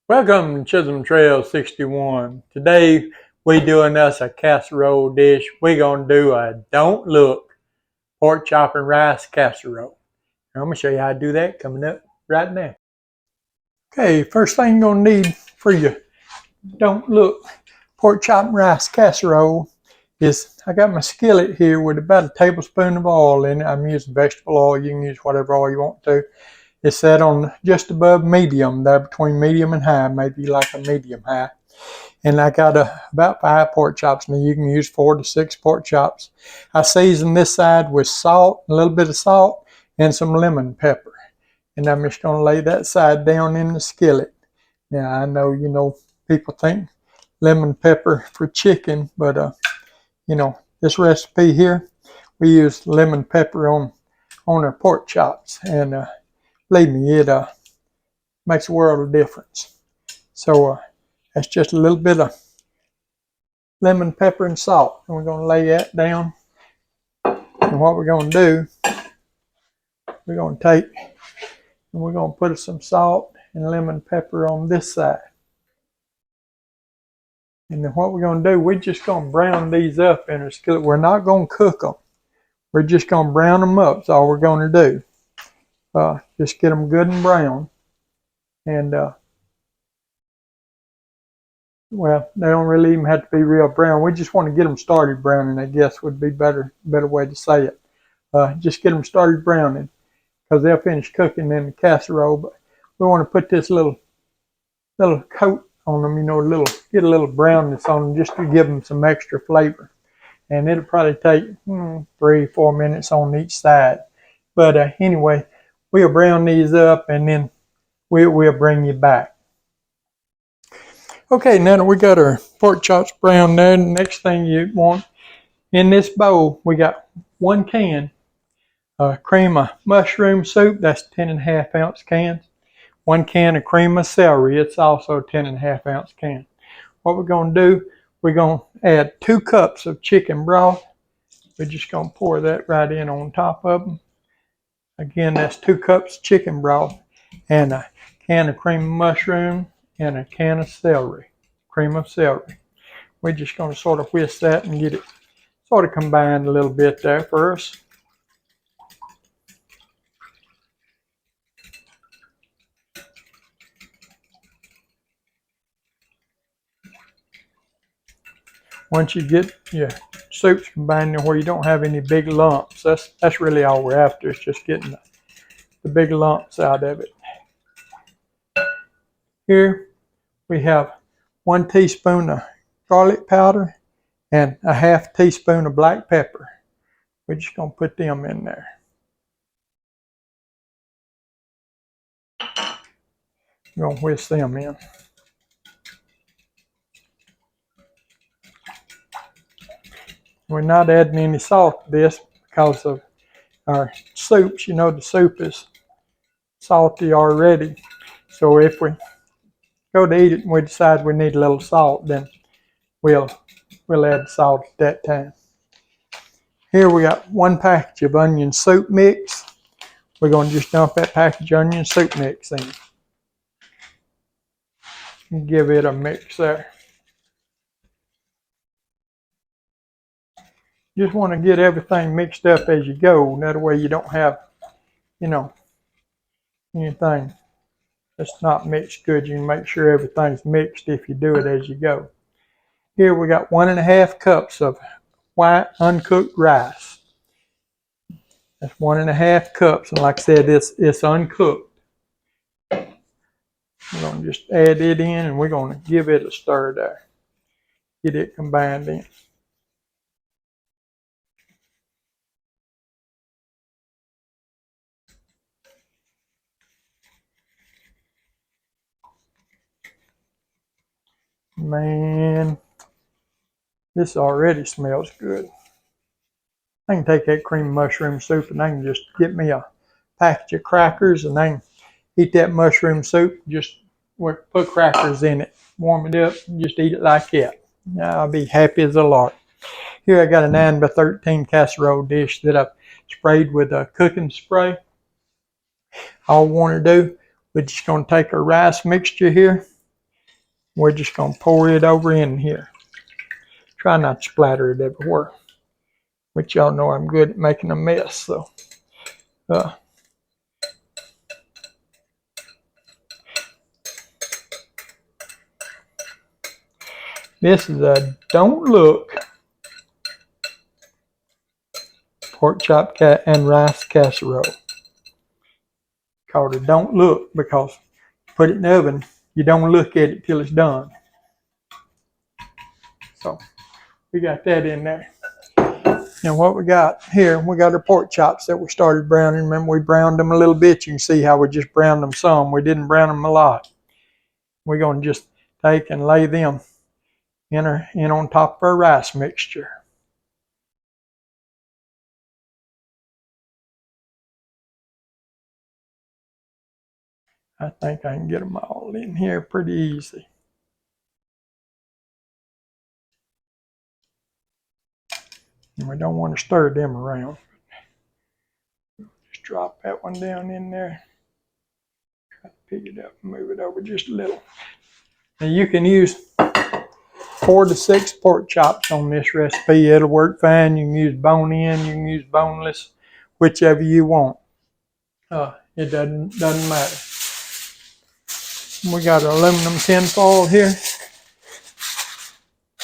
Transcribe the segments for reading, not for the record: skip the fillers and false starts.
Welcome to Chisholm Trail 61. Today we doing us a casserole dish. We're gonna do a don't look pork chop and rice casserole. I'm gonna show you how to do that coming up right now. Okay, first thing you're gonna need for your don't look pork chop and rice casserole is I got my skillet here with about a tablespoon of oil in it. I'm using vegetable oil. You can use whatever oil you want to. It's set on just above medium, there between medium and high, maybe like a medium high. And I got about 5 pork chops. Now you can use 4 to 6 pork chops. I season this side with salt, a little bit of salt, and some lemon pepper. And I'm just going to lay that side down in the skillet. Now I know, people think lemon pepper for chicken, but this recipe here, we use lemon pepper on our pork chops. And believe me, it makes a world of difference. So that's just a little bit of lemon pepper and salt. And we're going to lay that down. And what we're going to do, we're going to take and we're going to put some salt and lemon pepper on this side. And then what we're going to do, we're just going to brown these up in our skillet. We're not going to cook them. We're just going to brown them up. That's all we're going to do. Just get them good and brown. And well, they don't really even have to be real brown. We just want to get them started browning, I guess would be better way to say it. Just get them started browning because they'll finish cooking in the casserole. But we want to put this little coat on them, get a little brownness on them just to give them some extra flavor. And it'll probably take 3-4 minutes on each side. But anyway, we'll brown these up and then we'll bring you back. Okay, now that we got our pork chops browned there, the next thing you want in this bowl, we got 1 can cream of mushroom soup. That's 10.5 ounce cans. 1 can of cream of celery. It's also a 10.5 ounce can. What we're going to do, we're going to add 2 cups of chicken broth. We're just going to pour that right in on top of them. Again, that's 2 cups chicken broth and a can of cream of mushroom and a can of celery, cream of celery. We're just going to sort of whisk that and get it sort of combined a little bit there first. Once you get your soups combined where you don't have any big lumps, that's really all we're after. It's just getting the big lumps out of it. Here we have 1 teaspoon of garlic powder and a ½ teaspoon of black pepper. We're just going to put them in there. We're going to whisk them in. We're not adding any salt to this because of our soups. The soup is salty already. So if we go to eat it and we decide we need a little salt, then we'll add salt at that time. Here we got 1 package of onion soup mix. We're going to just dump that package of onion soup mix in. And give it a mix there. Just want to get everything mixed up as you go. That way you don't have, anything that's not mixed good. You can make sure everything's mixed if you do it as you go. Here we got 1½ cups of white uncooked rice. That's 1½ cups, and like I said, it's uncooked. We're going to just add it in, and we're going to give it a stir there. Get it combined in. Man, this already smells good. I can take that cream mushroom soup and I can just get me a package of crackers and I can eat that mushroom soup. Just put crackers in it, warm it up, and just eat it like that. I'll be happy as a lark. Here I got a 9x13 casserole dish that I've sprayed with a cooking spray. All we want to do, we're just going to take our rice mixture here We're just going to pour it over in here. Try not to splatter it everywhere. But y'all know I'm good at making a mess, so. This is a don't look pork chop and rice casserole. Called a don't look because put it in the oven, you don't look at it till it's done. So we got that in there. And what we got here, we got our pork chops that we started browning. Remember, we browned them a little bit. You can see how we just browned them some. We didn't brown them a lot. We're going to just take and lay them in on top of our rice mixture. I think I can get them all in here pretty easy. And we don't want to stir them around. Just drop that one down in there. Try to pick it up and move it over just a little. And you can use 4 to 6 pork chops on this recipe. It'll work fine. You can use bone-in, you can use boneless, whichever you want. It doesn't matter. We got our aluminum tin foil here.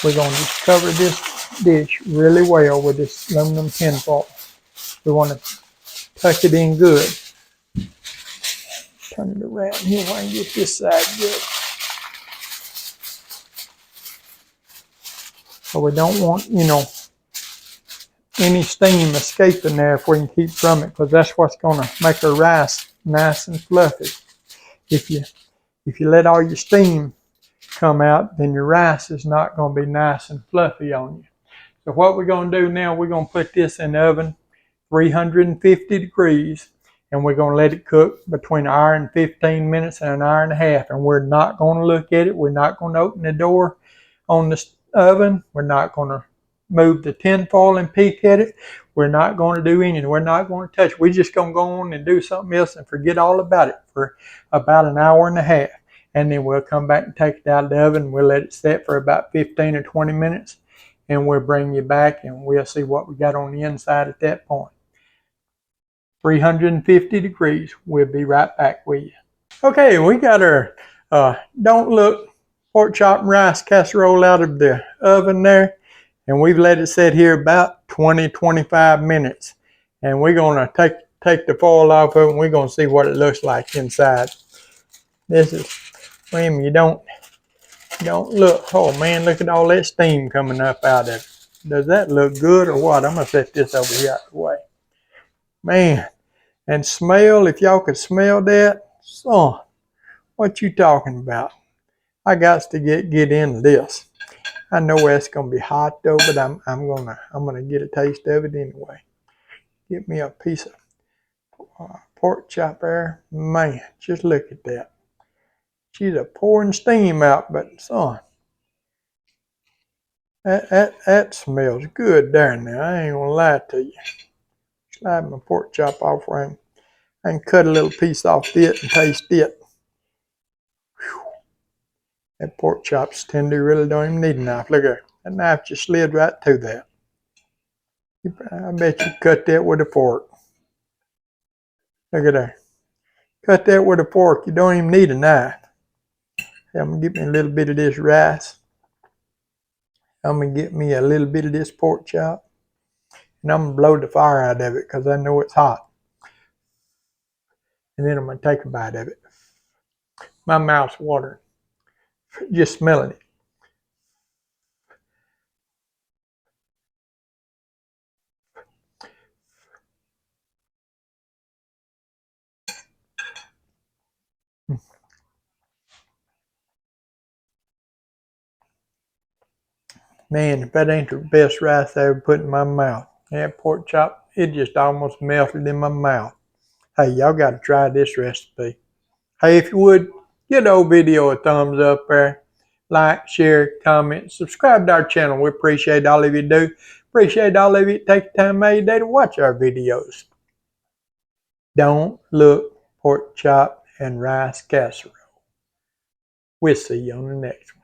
We're going to just cover this dish really well with this aluminum tin foil. We want to tuck it in good. Turn it around here while I can get this side good. So we don't want, any steam escaping there if we can keep from it, because that's what's going to make our rice nice and fluffy. If you let all your steam come out, then your rice is not going to be nice and fluffy on you. So what we're going to do now, we're going to put this in the oven, 350 degrees, and we're going to let it cook between an hour and 15 minutes and an hour and a half. And we're not going to look at it. We're not going to open the door on the oven. We're not going to move the tin foil and peek at it. We're not going to do anything. We're not going to touch it. We're just going to go on and do something else and forget all about it for about an hour and a half. And then we'll come back and take it out of the oven. We'll let it set for about 15 or 20 minutes. And we'll bring you back and we'll see what we got on the inside at that point. 350 degrees. We'll be right back with you. Okay, we got our don't look pork chop and rice casserole out of the oven there. And we've let it sit here about 20-25 minutes. And we're going to take the foil off of it and we're going to see what it looks like inside. This is, William, you don't look, oh man, look at all that steam coming up out of it. Does that look good or what? I'm going to set this over here out of the way. Man, and smell, if y'all could smell that, son, what you talking about? I got to get into this. I know it's gonna be hot though, but I'm gonna get a taste of it anyway. Get me a piece of pork chop there. Man, just look at that. She's a pouring steam out, but son, that smells good there now. I ain't gonna lie to you. Slide my pork chop off where I can cut a little piece off it and taste it. Whew. That pork chop's tender, really don't even need a knife. Look at her. That knife just slid right through that. I bet you cut that with a fork. Look at that. Cut that with a fork. You don't even need a knife. I'm going to get me a little bit of this rice. I'm going to get me a little bit of this pork chop. And I'm going to blow the fire out of it because I know it's hot. And then I'm going to take a bite of it. My mouth's watering. Just smelling it. Man, if that ain't the best rice I ever put in my mouth. That pork chop, it just almost melted in my mouth. Hey, y'all got to try this recipe. Hey, if you would, give the old video a thumbs up there. Like, share, comment, subscribe to our channel. We appreciate all of you do. Appreciate all of you take the time out of your day to watch our videos. Don't look pork chop and rice casserole. We'll see you on the next one.